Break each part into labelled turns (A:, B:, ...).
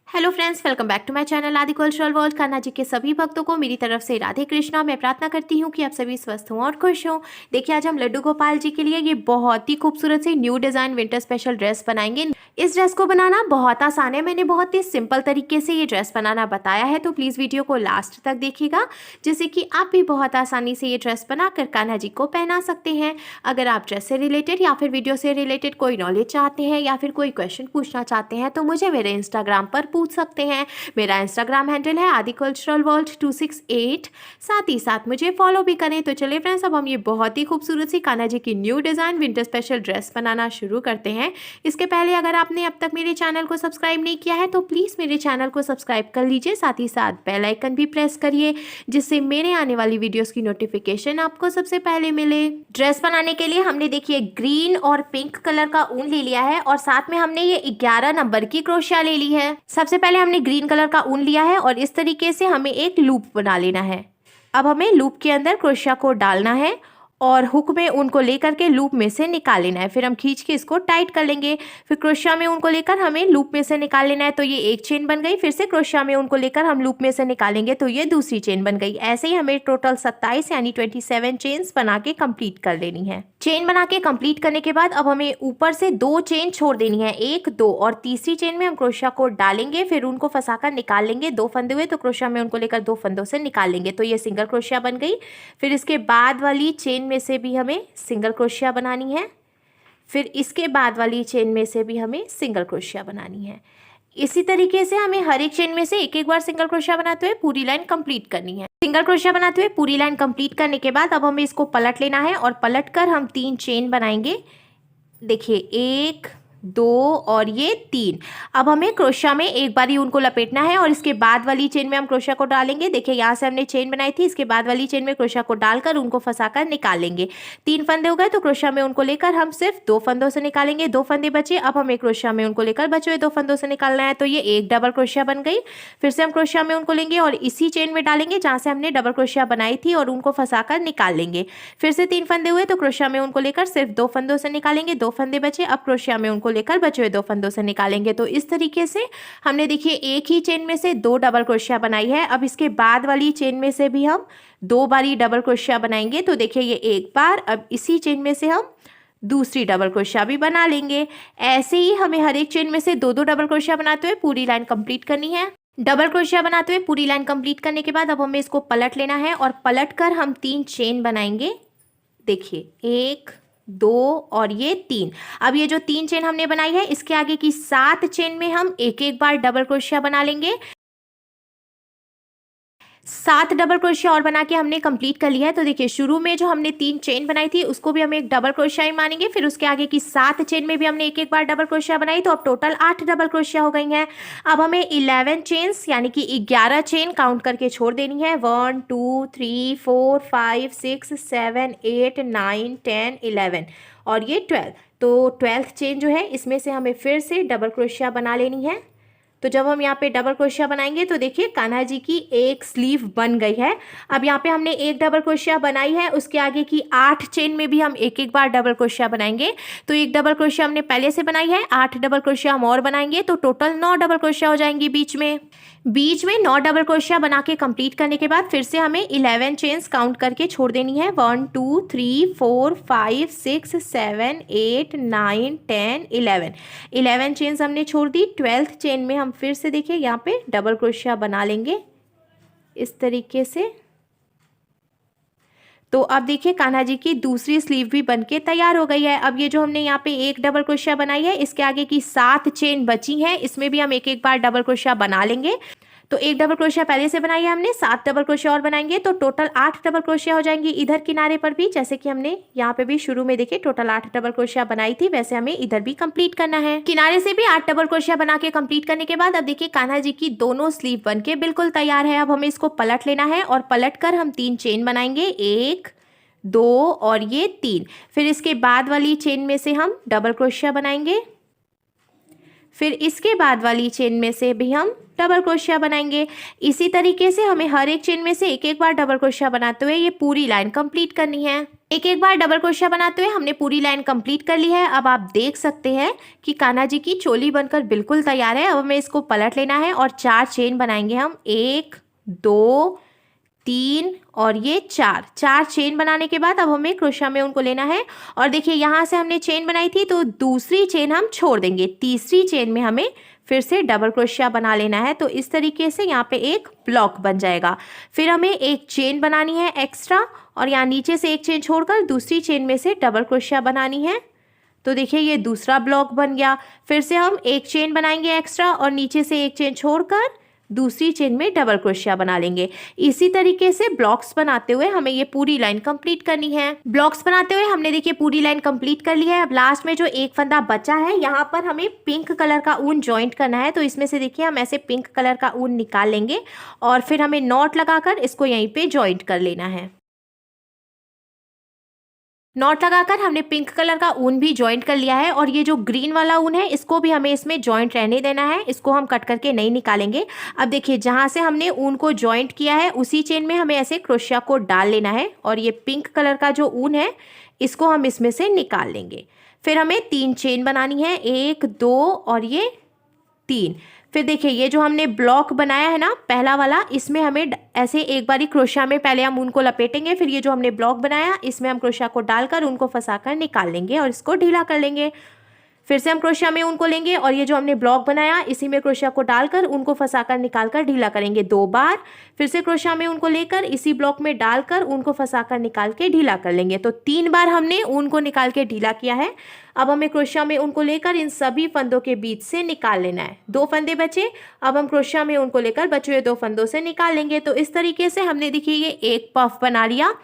A: Hello friends, welcome back to my channel Aadi cultural world. Kanha ji के सभी भक्तों को मेरी तरफ से राधे कृष्णा। मैं प्रार्थना करती हूँ कि आप सभी स्वस्थ हों और खुश हों। देखिए, आज हम लड्डू गोपाल जी के लिए ये बहुत ही खूबसूरत सी new design winter special dress बनाएंगे। इस ड्रेस को बनाना बहुत आसान है। मैंने बहुत ही सिंपल तरीके से ये ड्रेस बनाना बताया है, तो प्लीज़ वीडियो को लास्ट तक देखिएगा, जिससे कि आप भी बहुत आसानी से ये ड्रेस बनाकर कान्हा जी को पहना सकते हैं। अगर आप ड्रेस से रिलेटेड या फिर वीडियो से रिलेटेड कोई नॉलेज चाहते हैं या फिर कोई क्वेश्चन पूछना चाहते हैं तो मुझे मेरे इंस्टाग्राम पर पूछ सकते हैं। मेरा इंस्टाग्राम हैंडल है आदि कल्चरल वर्ल्ड 268। साथ ही साथ मुझे फॉलो भी करें। तो चलिए फ्रेंड्स, अब हम ये बहुत ही खूबसूरत सी कान्हा जी की new design winter special dress बनाना शुरू करते हैं। इसके पहले अगर आपने अब तक मेरे चैनल को सब्सक्राइब नहीं किया है तो प्लीज़ मेरे चैनल को सब्सक्राइब कर लीजिए। साथ ही साथ बेल आइकन भी प्रेस करिए, जिससे मेरे आने वाली वीडियोस की नोटिफिकेशन आपको सबसे पहले मिले। ड्रेस बनाने के लिए हमने देखिए ग्रीन और पिंक कलर का ऊन ले लिया है और साथ में हमने ये 11 नंबर की क्रोशिया ले ली है। सबसे पहले हमने ग्रीन कलर का ऊन लिया है और इस तरीके से हमें एक लूप बना लेना है। अब हमें लूप के अंदर क्रोशिया को डालना है और हुक में ऊन को लेकर के लूप में से निकाल लेना है। फिर हम खींच के इसको टाइट कर लेंगे। फिर क्रोशिया में ऊन को लेकर हमें लूप में से निकाल लेना है, तो ये एक चेन बन गई। फिर से क्रोशिया में ऊन को लेकर हम लूप में से निकालेंगे तो ये दूसरी चेन बन गई। ऐसे ही हमें टोटल 27 यानी 27 चेन्स बना के कंप्लीट कर लेनी है। चेन बना के कंप्लीट करने के बाद अब हमें ऊपर से 2 चेन छोड़ देनी है, 1 2, और तीसरी चेन में हम क्रोशिया को डालेंगे। फिर उनको फंसाकर निकाल लेंगे। 2 फंदे हुए तो क्रोशिया में उनको लेकर 2 फंदों से निकाल लेंगे, तो ये सिंगल क्रोशिया बन गई। फिर इसके बाद वाली चेन में से भी हमें सिंगल क्रोशिया बनानी है। फिर इसके बाद वाली चेन में से भी हमें सिंगल क्रोशिया बनानी है। इसी तरीके से हमें हर एक चेन में से एक एक बार सिंगल क्रोशिया बनाते हुए पूरी लाइन कंप्लीट करनी है। सिंगल क्रोशिया बनाते हुए पूरी लाइन कंप्लीट करने के बाद अब हमें इसको पलट लेना है और पलट कर हम 3 चेन बनाएंगे। देखिए 1 2 और ये 3। अब हमें क्रोशिया में एक बार ही उनको लपेटना है और इसके बाद वाली चेन में हम क्रोशिया को डालेंगे। देखिए यहाँ से हमने चेन बनाई थी, इसके बाद वाली चेन में क्रोशिया को डालकर उनको फंसाकर निकाल लेंगे। 3 फंदे हो गए तो क्रोशिया में उनको लेकर हम सिर्फ 2 फंदों से निकालेंगे। 2 फंदे बचे, अब हमें क्रोशिया में उनको लेकर बचे हुए 2 फंदों से निकालना है, तो ये एक डबल क्रोशिया बन गई। फिर से हम क्रोशिया में उनको लेंगे और इसी चेन में डालेंगे जहाँ से हमने डबल क्रोशिया बनाई थी और उनको फंसाकर निकाल लेंगे। फिर से 3 फंदे हुए तो क्रोशिया में उनको लेकर सिर्फ 2 फंदों से निकालेंगे। 2 फंदे बचे, अब क्रोशिया में उनको लेकर बचे हुए 2 फंदों से निकालेंगे। तो इस तरीके से हमने देखिए एक ही चेन में से 2 डबल क्रोशिया बनाई है। अब इसके बाद वाली चेन में से भी हम 2 बारी डबल क्रोशिया बनाएंगे। तो देखिए ये एक बार, अब इसी चेन में से हम दूसरी डबल क्रोशिया भी बना लेंगे। ऐसे ही हमें हर एक चेन में से 2 डबल क्रोशिया बनाते हुए पूरी लाइन कंप्लीट करनी है। डबल क्रोशिया बनाते हुए पूरी लाइन कंप्लीट करने के बाद अब हमें इसको पलट लेना है और पलट कर हम 3 चेन बनाएंगे। देखिए 1 2 और ये 3। अब ये जो 3 चेन हमने बनाई है, इसके आगे की 7 चेन में हम एक एक बार डबल क्रोशिया बना लेंगे। 7 डबल क्रोशिया और बना के हमने कंप्लीट कर लिया है। तो देखिए शुरू में जो हमने 3 चेन बनाई थी उसको भी हम एक डबल क्रोशिया ही मानेंगे। फिर उसके आगे की 7 चेन में भी हमने एक एक बार डबल क्रोशिया बनाई, तो अब टोटल 8 डबल क्रोशिया हो गई हैं। अब हमें 11 चेन्स यानी कि 11 चेन काउंट करके छोड़ देनी है। 1 2 3 4 5 6 7 8 9 10 11 और ये 12। तो 12th चेन जो है इसमें से हमें फिर से डबल क्रोशिया बना लेनी है। तो जब हम यहाँ पे डबल क्रोशिया बनाएंगे तो देखिए कान्हा जी की एक स्लीव बन गई है। अब यहाँ पे हमने एक डबल क्रोशिया बनाई है, उसके आगे की 8 चेन में भी हम एक एक बार डबल क्रोशिया बनाएंगे। तो एक डबल क्रोशिया हमने पहले से बनाई है, 8 डबल क्रोशिया हम और बनाएंगे, तो टोटल 9 डबल क्रोशिया हो जाएंगी। बीच में 9 डबल क्रोशिया बना के कंप्लीट करने के बाद फिर से हमें 11 चेन्स काउंट करके छोड़ देनी है। 1 2 3 4 5 6 7 8 9 10 11 11 चेन्स हमने छोड़ दी। 12th चेन में हम फिर से देखिए यहाँ पे डबल क्रोशिया बना लेंगे इस तरीके से। तो अब देखिए कान्हा जी की दूसरी स्लीव भी बनके तैयार हो गई है। अब ये जो हमने यहाँ पे एक डबल क्रोशिया बनाई है, इसके आगे की 7 चेन बची हैं, इसमें भी हम एक एक बार डबल क्रोशिया बना लेंगे। तो एक डबल क्रोशिया पहले से बनाई है हमने, 7 डबल क्रोशिया और बनाएंगे तो टोटल 8 डबल क्रोशिया हो जाएंगी। इधर किनारे पर भी जैसे कि हमने यहाँ पे भी शुरू में देखिए टोटल 8 डबल क्रोशिया बनाई थी, वैसे हमें इधर भी कंप्लीट करना है। किनारे से भी 8 डबल क्रोशिया बना के कंप्लीट करने के बाद अब देखिए कान्हा जी की दोनों स्लीव बनके बिल्कुल तैयार है। अब हमें इसको पलट लेना है और पलट कर हम 3 चेन बनाएंगे, 1 2 और ये 3। फिर इसके बाद वाली चेन में से हम डबल क्रोशिया बनाएंगे। फिर इसके बाद वाली चेन में से भी हम डबल क्रोशिया बनाएंगे। इसी तरीके से हमें हर एक चेन में से एक एक बार डबल क्रोशिया बनाते हुए ये पूरी लाइन कंप्लीट करनी है। एक एक बार डबल क्रोशिया बनाते हुए हमने पूरी लाइन कंप्लीट कर ली है। अब आप देख सकते हैं कि कान्हा जी की चोली बनकर बिल्कुल तैयार है। अब हमें इसको पलट लेना है और 4 चेन बनाएंगे हम, 1 2 3 और ये 4 चेन बनाने के बाद अब हमें क्रोशिया में उनको लेना है। और देखिए यहाँ से हमने चेन बनाई थी तो दूसरी चेन हम छोड़ देंगे, तीसरी चेन में हमें फिर से डबल क्रोशिया बना लेना है। तो इस तरीके से यहाँ पे एक ब्लॉक बन जाएगा। फिर हमें एक चेन बनानी है एक्स्ट्रा और यहाँ नीचे से एक चेन छोड़कर दूसरी चेन में से डबल क्रोशिया बनानी है। तो देखिए ये दूसरा ब्लॉक बन गया। फिर से हम एक चेन बनाएंगे एक्स्ट्रा और नीचे से एक चेन छोड़कर दूसरी चेन में डबल क्रोशिया बना लेंगे। इसी तरीके से ब्लॉक्स बनाते हुए हमें ये पूरी लाइन कंप्लीट करनी है। ब्लॉक्स बनाते हुए हमने देखिए पूरी लाइन कंप्लीट कर ली है। अब लास्ट में जो एक फंदा बचा है यहाँ पर हमें पिंक कलर का ऊन जॉइंट करना है। तो इसमें से देखिए हम ऐसे पिंक कलर का ऊन निकाल लेंगे और फिर हमें नॉट लगाकर इसको यहीं पे जॉइंट कर लेना है। नॉट लगाकर हमने पिंक कलर का ऊन भी जॉइंट कर लिया है और ये जो ग्रीन वाला ऊन है इसको भी हमें इसमें जॉइंट रहने देना है। इसको हम कट करके नहीं निकालेंगे। अब देखिए जहाँ से हमने ऊन को जॉइंट किया है उसी चेन में हमें ऐसे क्रोशिया को डाल लेना है और ये पिंक कलर का जो ऊन है इसको हम इसमें से निकाल लेंगे। फिर हमें 3 चेन बनानी है, 1 2 और ये 3। फिर देखिए ये जो हमने ब्लॉक बनाया है ना पहला वाला, इसमें हमें ऐसे एक बारी क्रोशिया में पहले हम उनको लपेटेंगे। फिर ये जो हमने ब्लॉक बनाया इसमें हम क्रोशिया को डालकर उनको फंसाकर निकाल लेंगे और इसको ढीला कर लेंगे। फिर से हम क्रोशिया में उनको लेंगे और ये जो हमने ब्लॉक बनाया इसी में क्रोशिया को डालकर उनको फंसाकर निकालकर ढीला करेंगे 2 बार। फिर से क्रोशिया में उनको लेकर इसी ब्लॉक में डालकर उनको फंसाकर निकाल के ढीला कर लेंगे। तो 3 बार हमने ऊन को निकाल के ढीला किया है। अब हमें क्रोशिया में उनको लेकर इन सभी फंदों के बीच से निकाल लेना है। 2 फंदे बचे, अब हम क्रोशिया में उनको लेकर बचे हुए 2 फंदों से निकाल लेंगे। तो इस तरीके से हमने देखिए ये एक पफ बना लिया।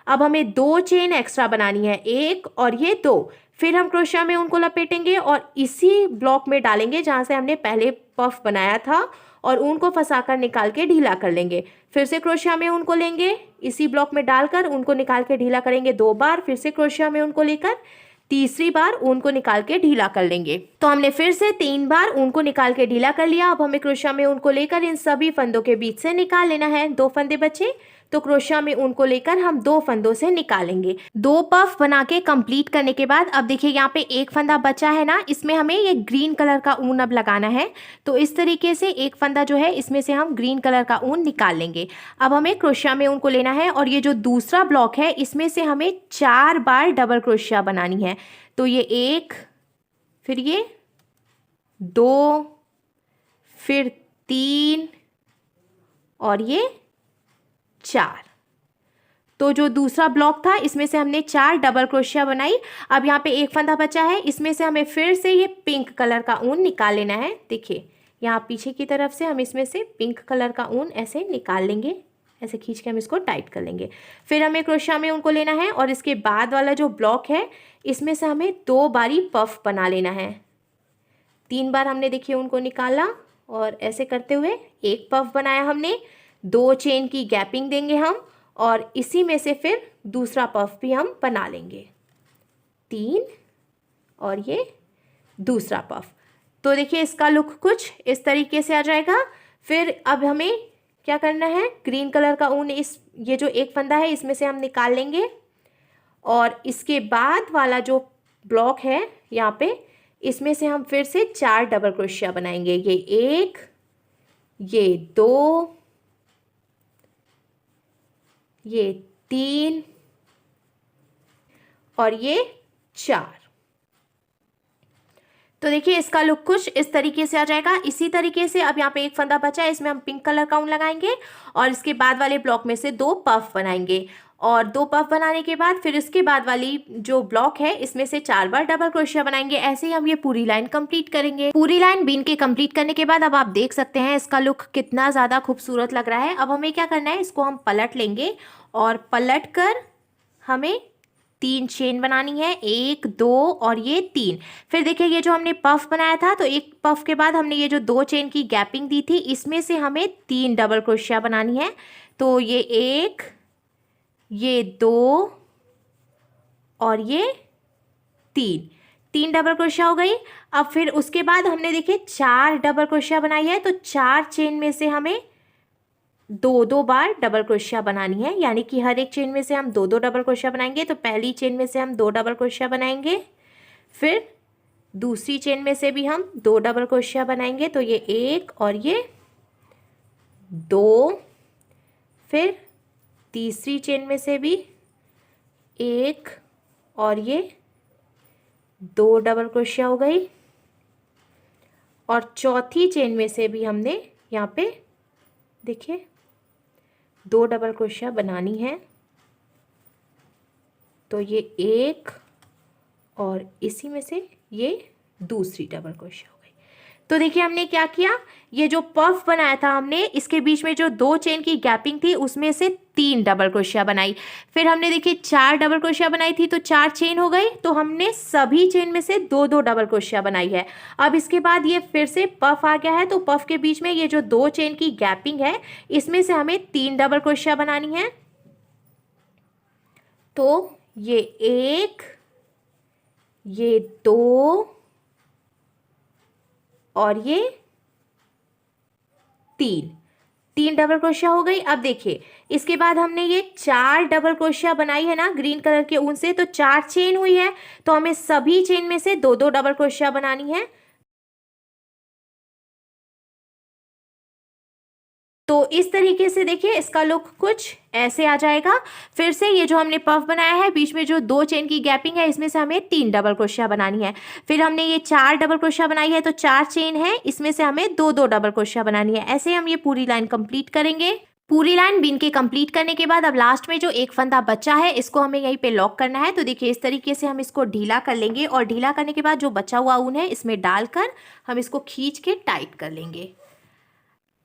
A: अब हमें 2 चेन एक्स्ट्रा बनानी है, 1 और ये 2। फिर हम क्रोशिया में उनको लपेटेंगे और इसी ब्लॉक में डालेंगे जहाँ से हमने पहले पफ बनाया था और ऊन को फंसाकर निकाल के ढीला कर लेंगे। फिर से क्रोशिया में उनको लेंगे, इसी ब्लॉक में डालकर उनको निकाल के ढीला करेंगे 2 बार। फिर से क्रोशिया में उनको लेकर तीसरी बार ऊन को निकाल के ढीला कर लेंगे। तो हमने फिर से 3 बार ऊन को निकाल के ढीला कर लिया। अब हमें क्रोशिया में उनको लेकर इन सभी फंदों के बीच से निकाल लेना है। 2 फंदे बचे तो क्रोशिया में उनको लेकर हम 2 फंदों से निकालेंगे। 2 पफ बना के कंप्लीट करने के बाद अब देखिए यहाँ पे एक फंदा बचा है ना, इसमें हमें ये ग्रीन कलर का ऊन अब लगाना है। तो इस तरीके से एक फंदा जो है इसमें से हम ग्रीन कलर का ऊन निकाल लेंगे। अब हमें क्रोशिया में उनको लेना है और ये जो दूसरा ब्लॉक है इसमें से हमें 4 बार डबल क्रोशिया बनानी है। तो ये 1, फिर ये 2, फिर 3 और ये 4। तो जो दूसरा ब्लॉक था इसमें से हमने 4 डबल क्रोशिया बनाई। अब यहाँ पे एक फंदा बचा है, इसमें से हमें फिर से ये पिंक कलर का ऊन निकाल लेना है। देखिए यहाँ पीछे की तरफ से हम इसमें से पिंक कलर का ऊन ऐसे निकाल लेंगे, ऐसे खींच के हम इसको टाइट कर लेंगे। फिर हमें क्रोशिया में उनको लेना है और इसके बाद वाला जो ब्लॉक है इसमें से हमें 2 बारी पफ बना लेना है। 3 बार हमने देखिए उनको निकाला और ऐसे करते हुए एक पफ बनाया हमने। 2 चेन की गैपिंग देंगे हम और इसी में से फिर दूसरा पफ भी हम बना लेंगे, 3 और ये दूसरा पफ। तो देखिए इसका लुक कुछ इस तरीके से आ जाएगा। फिर अब हमें क्या करना है, ग्रीन कलर का ऊन ये जो एक फंदा है इसमें से हम निकाल लेंगे और इसके बाद वाला जो ब्लॉक है यहाँ पे इसमें से हम फिर से 4 डबल क्रोशिया बनाएंगे। ये 1, ये 2, ये 3 और ये 4। तो देखिए इसका लुक कुछ इस तरीके से आ जाएगा। इसी तरीके से अब यहाँ पे एक फंदा बचा है, इसमें हम पिंक कलर का ऊन लगाएंगे और इसके बाद वाले ब्लॉक में से 2 पफ बनाएंगे और 2 पफ बनाने के बाद फिर इसके बाद वाली जो ब्लॉक है इसमें से 4 बार डबल क्रोशिया बनाएंगे। ऐसे ही हम ये पूरी लाइन कंप्लीट करेंगे। पूरी लाइन बीन के कंप्लीट करने के बाद अब आप देख सकते हैं इसका लुक कितना ज़्यादा खूबसूरत लग रहा है। अब हमें क्या करना है, इसको हम पलट लेंगे और पलट कर हमें 3 चेन बनानी है, 1 2 और ये 3। फिर देखिए ये जो हमने पफ बनाया था तो एक पफ के बाद हमने ये जो 2 चेन की गैपिंग दी थी इसमें से हमें 3 डबल क्रोशिया बनानी है। तो ये 1, ये 2 और ये 3। 3 डबल क्रोशिया हो गई। अब फिर उसके बाद हमने देखिए 4 डबल क्रोशिया बनाई है, तो 4 चेन में से हमें 2-2 बार डबल क्रोशिया बनानी है, यानी कि हर एक चेन में से हम 2-2 डबल क्रोशिया बनाएंगे। तो पहली चेन में से हम 2 डबल क्रोशिया बनाएंगे, फिर दूसरी चेन में से भी हम 2 डबल क्रोशिया बनाएंगे, तो ये 1 और ये 2, फिर तीसरी चेन में से भी 1 और ये 2 डबल क्रोशिया हो गई, और चौथी चेन में से भी हमने यहाँ पे देखिए 2 डबल क्रोशिया बनानी है, तो ये 1 और इसी में से ये दूसरी डबल क्रोशिया हो गई। तो देखिए हमने क्या किया, ये जो पफ बनाया था हमने, इसके बीच में जो 2 चेन की गैपिंग थी उसमें से 3 डबल क्रोशिया बनाई। फिर हमने देखिए 4 डबल क्रोशिया बनाई थी, तो 4 चेन हो गई, तो हमने सभी चेन में से 2-2 डबल क्रोशिया बनाई है। अब इसके बाद ये फिर से पफ आ गया है, तो पफ के बीच में ये जो 2 चेन की गैपिंग है इसमें से हमें 3 डबल क्रोशिया बनानी है। तो ये 1, ये 2 और ये 3 डबल क्रोशिया हो गई। अब देखिए इसके बाद हमने ये 4 डबल क्रोशिया बनाई है ना ग्रीन कलर के ऊन से, तो 4 चेन हुई है, तो हमें सभी चेन में से 2-2 डबल क्रोशिया बनानी है। तो इस तरीके से देखिए इसका लुक कुछ ऐसे आ जाएगा। फिर से ये जो हमने पफ बनाया है, बीच में जो 2 चेन की गैपिंग है इसमें से हमें 3 डबल क्रोशिया बनानी है। फिर हमने ये 4 डबल क्रोशिया बनाई है, तो 4 चेन है, इसमें से हमें 2-2 डबल क्रोशिया बनानी है। ऐसे हम ये पूरी लाइन कंप्लीट करेंगे। पूरी लाइन बीन के कंप्लीट करने के बाद अब लास्ट में जो एक फंदा बचा है इसको हमें यहीं पे लॉक करना है। तो देखिए इस तरीके से हम इसको ढीला कर लेंगे, और ढीला करने के बाद जो बचा हुआ ऊन है इसमें डालकर हम इसको खींच के टाइट कर लेंगे।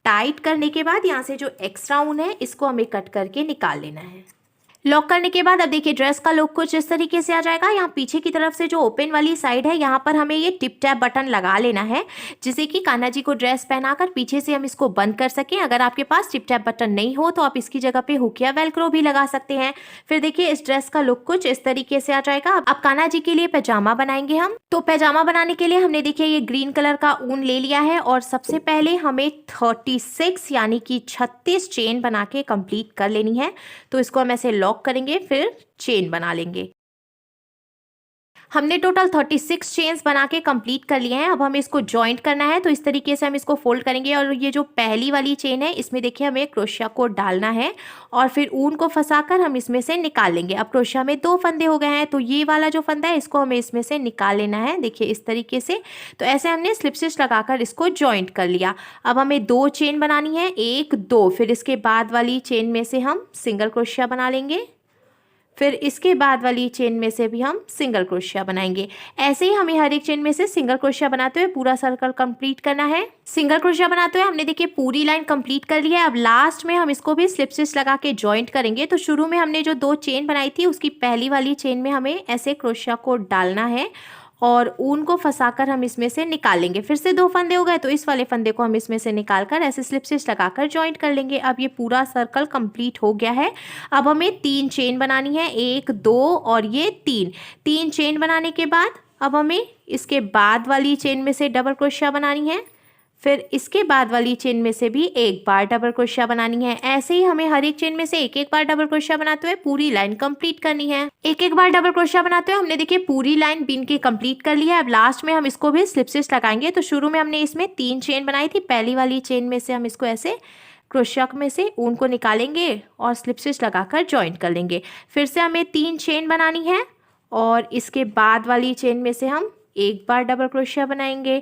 A: टाइट करने के बाद यहाँ से जो एक्स्ट्रा ऊन है इसको हमें कट करके निकाल लेना है। लॉक करने के बाद अब देखिए ड्रेस का लुक कुछ इस तरीके से आ जाएगा। यहाँ पीछे की तरफ से जो ओपन वाली साइड है यहाँ पर हमें ये टिप टैप बटन लगा लेना है, जिससे कि कान्हा जी को ड्रेस पहनाकर पीछे से हम इसको बंद कर सकें। अगर आपके पास टिप टैप बटन नहीं हो तो आप इसकी जगह पे हुक या वेलक्रो भी लगा सकते हैं। फिर देखिए इस ड्रेस का लुक कुछ इस तरीके से आ जाएगा। अब कान्हा जी के लिए पैजामा बनाएंगे हम। तो पैजामा बनाने के लिए हमने देखिए ये ग्रीन कलर का ऊन ले लिया है, और सबसे पहले हमें 36 यानी कि 36 चेन बना के कंप्लीट कर लेनी है। तो इसको हम ऐसे लॉक करेंगे, फिर चेन बना लेंगे। हमने टोटल 36 चेन्स बना के कंप्लीट कर लिए हैं। अब हमें इसको जॉइंट करना है, तो इस तरीके से हम इसको फोल्ड करेंगे, और ये जो पहली वाली चेन है इसमें देखिए हमें क्रोशिया को डालना है, और फिर ऊन को फंसाकर हम इसमें से निकाल लेंगे। अब क्रोशिया में 2 फंदे हो गए हैं, तो ये वाला जो फंदा है इसको हमें इसमें से निकाल लेना है। देखिए इस तरीके से। तो ऐसे हमने स्लिप स्टिच लगाकर इसको जॉइंट कर लिया। अब हमें 2 चेन बनानी है, 1 2, फिर इसके बाद वाली चेन में से हम सिंगल क्रोशिया बना लेंगे, फिर इसके बाद वाली चेन में से भी हम सिंगल क्रोशिया बनाएंगे। ऐसे ही हमें हर एक चेन में से सिंगल क्रोशिया बनाते हुए पूरा सर्कल कंप्लीट करना है। सिंगल क्रोशिया बनाते हुए हमने देखिए पूरी लाइन कंप्लीट कर ली है। अब लास्ट में हम इसको भी स्लिप स्टिच लगा के जॉइंट करेंगे। तो शुरू में हमने जो 2 चेन बनाई थी उसकी पहली वाली चेन में हमें ऐसे क्रोशिया को डालना है, और ऊन को फंसाकर हम इसमें से निकाल लेंगे। फिर से 2 फंदे हो गए, तो इस वाले फंदे को हम इसमें से निकालकर ऐसे स्लिप स्टिच लगाकर जॉइंट कर लेंगे। अब ये पूरा सर्कल कंप्लीट हो गया है। अब हमें 3 चेन बनानी है, 1 2 और ये 3 चेन बनाने के बाद अब हमें इसके बाद वाली चेन में से डबल क्रोशिया बनानी है, फिर इसके बाद वाली चेन में से भी 1 बार डबल क्रोशिया बनानी है। ऐसे ही हमें हर एक चेन में से 1 बार डबल क्रोशिया बनाते हुए पूरी लाइन कंप्लीट करनी है। 1 बार डबल क्रोशिया बनाते हुए हमने देखिए पूरी लाइन बीन के कंप्लीट कर ली है। अब लास्ट में हम इसको भी स्लिप स्टिच लगाएंगे। तो शुरू में हमने इसमें 3 चेन बनाई थी, पहली वाली चेन में से हम इसको ऐसे क्रोशिया में से ऊन को निकालेंगे और स्लिप स्टिच लगाकर जॉइंट कर लेंगे। फिर से हमें 3 चेन बनानी है, और इसके बाद वाली चेन में से हम 1 बार डबल क्रोशिया बनाएंगे,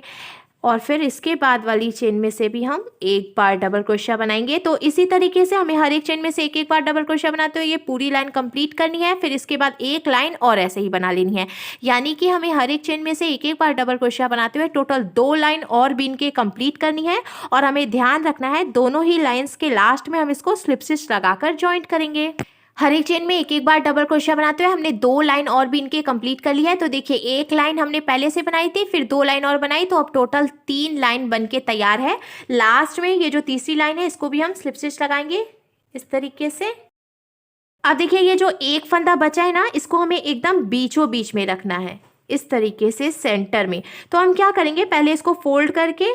A: और फिर इसके बाद वाली चेन में से भी हम 1 बार डबल क्रोशिया बनाएंगे। तो इसी तरीके से हमें हर एक चेन में से 1 बार डबल क्रोशिया बनाते हुए ये पूरी लाइन कंप्लीट करनी है। फिर इसके बाद 1 लाइन और ऐसे ही बना लेनी है, यानी कि हमें हर एक चेन में से 1 बार डबल क्रोशिया बनाते हुए टोटल 2 लाइन और बीन के कंप्लीट करनी है। और हमें ध्यान रखना है दोनों ही लाइन्स के लास्ट में हम इसको स्लिप स्टिच लगाकर जॉइंट करेंगे। हर एक चेन में 1 बार डबल क्रोशिया बनाते हुए हमने 2 लाइन और बीन के कंप्लीट कर ली है। तो देखिए 1 लाइन हमने पहले से बनाई थी, फिर 2 लाइन और बनाई, तो अब टोटल 3 लाइन बन के तैयार है। लास्ट में ये जो तीसरी लाइन है इसको भी हम स्लिप स्टिच लगाएंगे इस तरीके से। अब देखिए ये जो एक फंदा बचा है ना, इसको हमें एकदम बीचों बीच में रखना है। इस तरीके से सेंटर में। तो हम क्या करेंगे, पहले इसको फोल्ड करके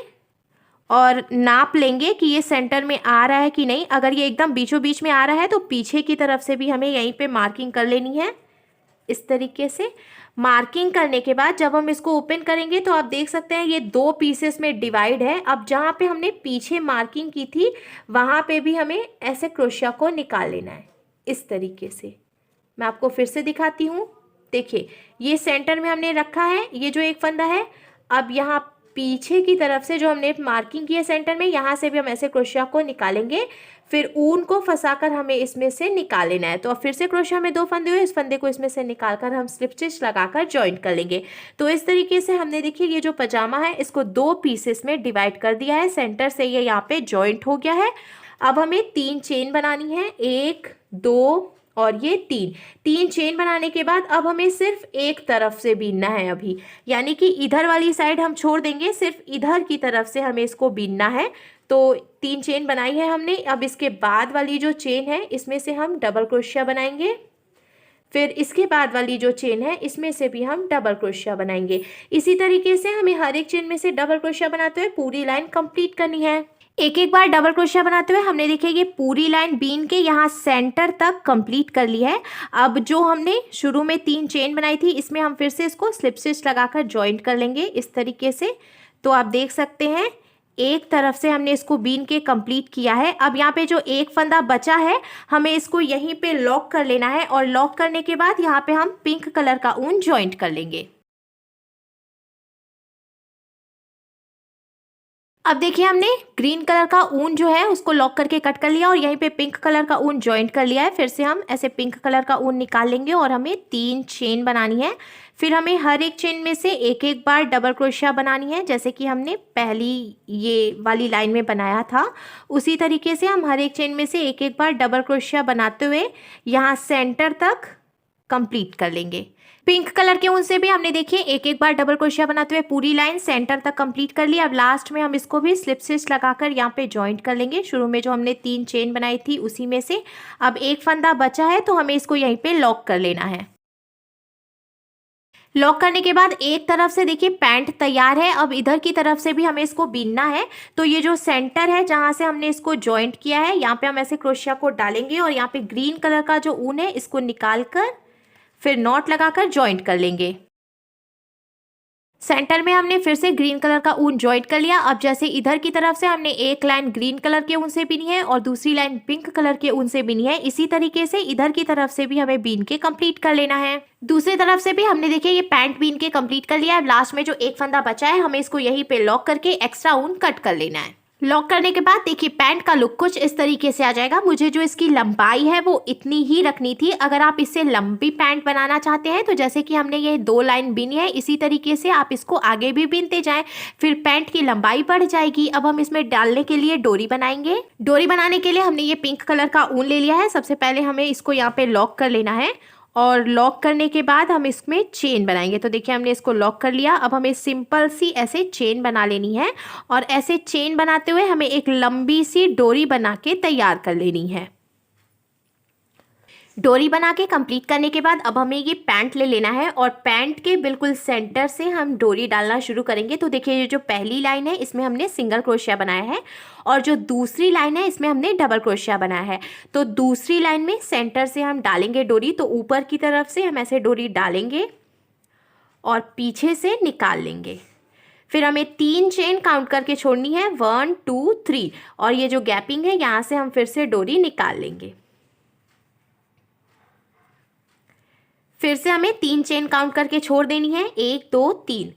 A: और नाप लेंगे कि ये सेंटर में आ रहा है कि नहीं। अगर ये एकदम बीचों बीच में आ रहा है तो पीछे की तरफ से भी हमें यहीं पे मार्किंग कर लेनी है। इस तरीके से मार्किंग करने के बाद जब हम इसको ओपन करेंगे तो आप देख सकते हैं ये 2 पीसेस में डिवाइड है। अब जहाँ पे हमने पीछे मार्किंग की थी वहाँ पे भी हमें ऐसे क्रोशिया को निकाल लेना है। इस तरीके से मैं आपको फिर से दिखाती हूँ। देखिए ये सेंटर में हमने रखा है, ये जो एक फंदा है। अब यहाँ पीछे की तरफ से जो हमने मार्किंग की है सेंटर में, यहाँ से भी हम ऐसे क्रोशिया को निकालेंगे। फिर ऊन को फंसाकर हमें इसमें से निकाल लेना है। तो अब फिर से क्रोशिया में 2 फंदे हुए, इस फंदे को इसमें से निकालकर हम स्लिप स्टिच लगाकर जॉइंट कर लेंगे। तो इस तरीके से हमने देखिए ये जो पजामा है इसको 2 पीसेस में डिवाइड कर दिया है। सेंटर से ये यहाँ पे जॉइंट हो गया है। अब हमें 3 चेन बनानी है, 1 2 और ये 3 चेन बनाने के बाद अब हमें सिर्फ एक तरफ से बीनना है अभी, यानी कि इधर वाली साइड हम छोड़ देंगे, सिर्फ इधर की तरफ से हमें इसको बीनना है। तो 3 चेन बनाई है हमने। अब इसके बाद वाली जो चेन है इसमें से हम डबल क्रोशिया बनाएंगे। फिर इसके बाद वाली जो चेन है इसमें से भी हम डबल क्रोशिया बनाएंगे। इसी तरीके से हमें हर एक चेन में से डबल क्रोशिया बनाते हुए पूरी लाइन कंप्लीट करनी है। एक एक बार डबल क्रोशिया बनाते हुए हमने देखिए ये पूरी लाइन बीन के यहाँ सेंटर तक कंप्लीट कर ली है। अब जो हमने शुरू में 3 चेन बनाई थी इसमें हम फिर से इसको स्लिप स्टिच लगाकर जॉइंट कर लेंगे इस तरीके से। तो आप देख सकते हैं एक तरफ से हमने इसको बीन के कंप्लीट किया है। अब यहाँ पे जो एक फंदा बचा है हमें इसको यहीं पे लॉक कर लेना है और लॉक करने के बाद यहाँ पे हम पिंक कलर का ऊन जॉइंट कर लेंगे। अब देखिए हमने ग्रीन कलर का ऊन जो है उसको लॉक करके कट कर लिया और यहीं पे पिंक कलर का ऊन जॉइंट कर लिया है। फिर से हम ऐसे पिंक कलर का ऊन निकाल लेंगे और हमें 3 चेन बनानी है। फिर हमें हर एक चेन में से एक एक बार डबल क्रोशिया बनानी है, जैसे कि हमने पहली ये वाली लाइन में बनाया था। उसी तरीके से हम हर एक चेन में से एक एक बार डबल क्रोशिया बनाते हुए यहाँ सेंटर तक कंप्लीट कर लेंगे। पिंक कलर के ऊन से भी हमने देखिए एक एक बार डबल क्रोशिया बनाते हुए पूरी लाइन सेंटर तक कंप्लीट कर ली। अब लास्ट में हम इसको भी स्लिप स्टिच लगाकर यहाँ पे जॉइंट कर लेंगे। शुरू में जो हमने 3 चेन बनाई थी उसी में से अब एक फंदा बचा है तो हमें इसको यहीं पे लॉक कर लेना है। लॉक करने के बाद एक तरफ से देखिए पैंट तैयार है। अब इधर की तरफ से भी हमें इसको बीनना है। तो ये जो सेंटर है जहाँ से हमने इसको जॉइंट किया है यहाँ पे हम ऐसे क्रोशिया को डालेंगे और यहाँ पे ग्रीन कलर का जो ऊन है इसको निकाल कर फिर नॉट लगाकर जॉइंट कर लेंगे। सेंटर में हमने फिर से ग्रीन कलर का ऊन जॉइंट कर लिया। अब जैसे इधर की तरफ से हमने एक लाइन ग्रीन कलर के ऊन से बीनी है और दूसरी लाइन पिंक कलर के ऊन से बीनी है, इसी तरीके से इधर की तरफ से भी हमें बीन के कंप्लीट कर लेना है। दूसरी तरफ से भी हमने देखिए ये पैंट बीन के कंप्लीट कर लिया है। लास्ट में जो एक फंदा बचा है हमें इसको यहीं पे लॉक करके एक्स्ट्रा ऊन कट कर लेना है। लॉक करने के बाद देखिए पैंट का लुक कुछ इस तरीके से आ जाएगा। मुझे जो इसकी लंबाई है वो इतनी ही रखनी थी। अगर आप इससे लंबी पैंट बनाना चाहते हैं तो जैसे कि हमने ये 2 लाइन बीनी है इसी तरीके से आप इसको आगे भी बीनते जाएं, फिर पैंट की लंबाई बढ़ जाएगी। अब हम इसमें डालने के लिए डोरी बनाएंगे। डोरी बनाने के लिए हमने ये पिंक कलर का ऊन ले लिया है। सबसे पहले हमें इसको यहाँ पे लॉक कर लेना है और लॉक करने के बाद हम इसमें चेन बनाएंगे। तो देखिए हमने इसको लॉक कर लिया। अब हमें सिंपल सी ऐसे चेन बना लेनी है और ऐसे चेन बनाते हुए हमें एक लंबी सी डोरी बना के तैयार कर लेनी है। डोरी बना के कंप्लीट करने के बाद अब हमें ये पैंट ले लेना है और पैंट के बिल्कुल सेंटर से हम डोरी डालना शुरू करेंगे। तो देखिए ये जो पहली लाइन है इसमें हमने सिंगल क्रोशिया बनाया है और जो दूसरी लाइन है इसमें हमने डबल क्रोशिया बनाया है। तो दूसरी लाइन में सेंटर से हम डालेंगे डोरी। तो ऊपर की तरफ से हम ऐसे डोरी डालेंगे और पीछे से निकाल लेंगे। फिर हमें 3 चेन काउंट करके छोड़नी है, 1 2 3, और ये जो गैपिंग है यहाँ से हम फिर से डोरी निकाल लेंगे। फिर से हमें 3 चेन काउंट करके छोड़ देनी है, 1 2 3,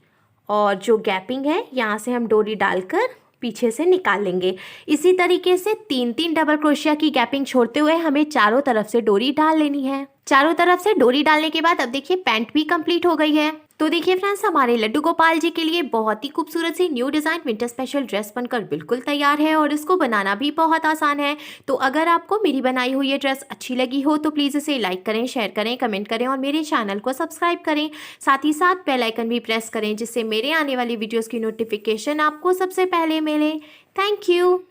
A: और जो गैपिंग है यहाँ से हम डोरी डालकर पीछे से निकाल लेंगे। इसी तरीके से 3 डबल क्रोशिया की गैपिंग छोड़ते हुए हमें चारों तरफ से डोरी डाल लेनी है। चारों तरफ से डोरी डालने के बाद अब देखिए पैंट भी कंप्लीट हो गई है। तो देखिए फ्रेंड्स हमारे लड्डू गोपाल जी के लिए बहुत ही खूबसूरत सी new design winter special dress बनकर बिल्कुल तैयार है और इसको बनाना भी बहुत आसान है। तो अगर आपको मेरी बनाई हुई ये ड्रेस अच्छी लगी हो तो प्लीज़ इसे लाइक करें, शेयर करें, कमेंट करें और मेरे चैनल को सब्सक्राइब करें। साथ ही साथ बेल आइकन भी प्रेस करें जिससे मेरे आने वाली वीडियोज़ की नोटिफिकेशन आपको सबसे पहले मिले। Thank you.